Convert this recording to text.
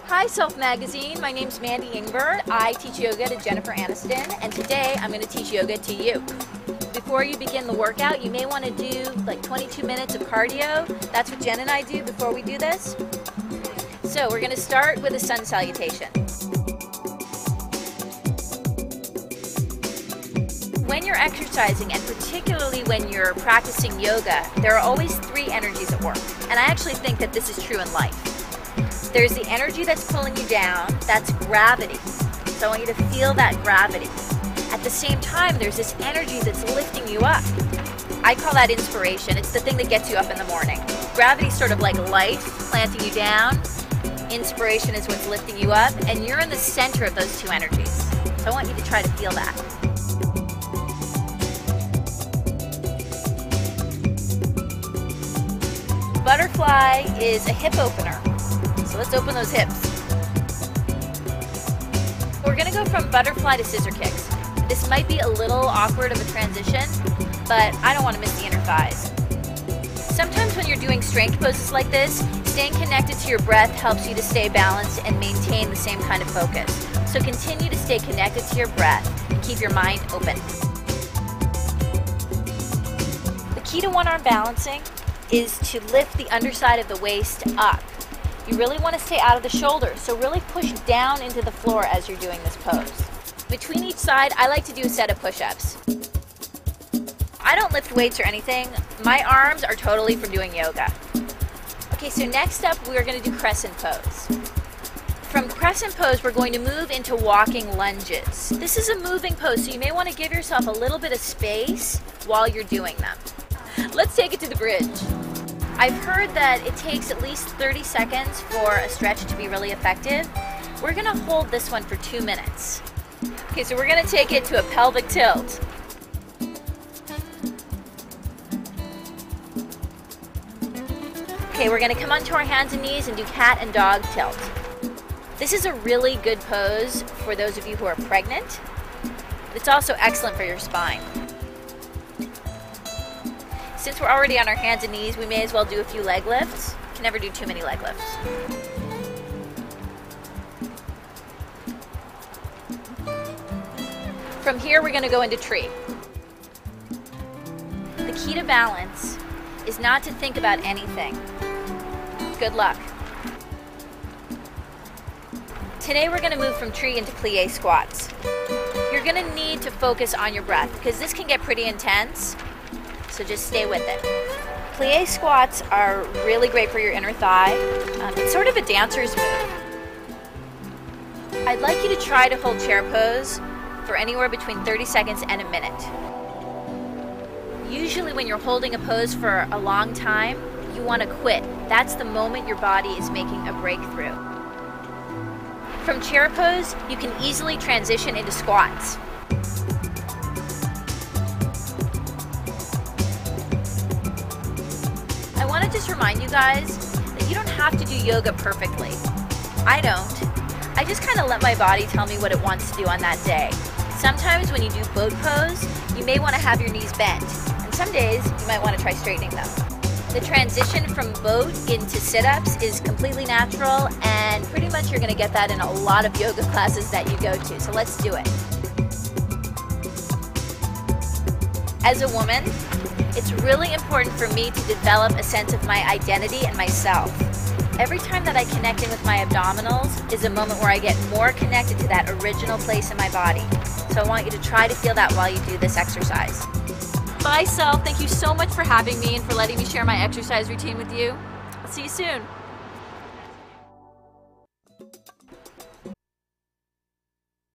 Hi Self Magazine, my name's Mandy Ingber. I teach yoga to Jennifer Aniston, and today I'm going to teach yoga to you. Before you begin the workout, you may want to do like 22 minutes of cardio. That's what Jen and I do before we do this. So we're going to start with a sun salutation. When you're exercising, and particularly when you're practicing yoga, there are always three energies at work. And I actually think that this is true in life. There's the energy that's pulling you down, that's gravity. So I want you to feel that gravity. At the same time, there's this energy that's lifting you up. I call that inspiration. It's the thing that gets you up in the morning. Gravity's sort of like life, planting you down. Inspiration is what's lifting you up, and you're in the center of those two energies. So I want you to try to feel that. Butterfly is a hip opener. So let's open those hips. We're gonna go from butterfly to scissor kicks. This might be a little awkward of a transition, but I don't want to miss the inner thighs. Sometimes when you're doing strength poses like this, staying connected to your breath helps you to stay balanced and maintain the same kind of focus. So continue to stay connected to your breath and keep your mind open. The key to one-arm balancing is to lift the underside of the waist up. You really want to stay out of the shoulders, so really push down into the floor as you're doing this pose. Between each side, I like to do a set of push-ups. I don't lift weights or anything. My arms are totally from doing yoga. Okay, so next up, we're going to do crescent pose. From crescent pose, we're going to move into walking lunges. This is a moving pose, so you may want to give yourself a little bit of space while you're doing them. Let's take it to the bridge. I've heard that it takes at least 30 seconds for a stretch to be really effective. We're going to hold this one for 2 minutes. Okay, so we're going to take it to a pelvic tilt. Okay, we're going to come onto our hands and knees and do cat and dog tilt. This is a really good pose for those of you who are pregnant. It's also excellent for your spine. Since we're already on our hands and knees, we may as well do a few leg lifts. You can never do too many leg lifts. From here, we're going to go into tree. The key to balance is not to think about anything. Good luck. Today, we're going to move from tree into plié squats. You're going to need to focus on your breath because this can get pretty intense. So just stay with it. Plié squats are really great for your inner thigh. It's sort of a dancer's move. I'd like you to try to hold chair pose for anywhere between 30 seconds and a minute. Usually when you're holding a pose for a long time, you want to quit. That's the moment your body is making a breakthrough. From chair pose, you can easily transition into squats. I want to just remind you guys that you don't have to do yoga perfectly. I don't. I just kind of let my body tell me what it wants to do on that day. Sometimes when you do boat pose, you may want to have your knees bent. And some days, you might want to try straightening them. The transition from boat into sit-ups is completely natural, and pretty much you're going to get that in a lot of yoga classes that you go to. So let's do it. As a woman, it's really important for me to develop a sense of my identity and myself. Every time that I connect in with my abdominals is a moment where I get more connected to that original place in my body. So I want you to try to feel that while you do this exercise. Bye, Self. Thank you so much for having me and for letting me share my exercise routine with you. I'll see you soon.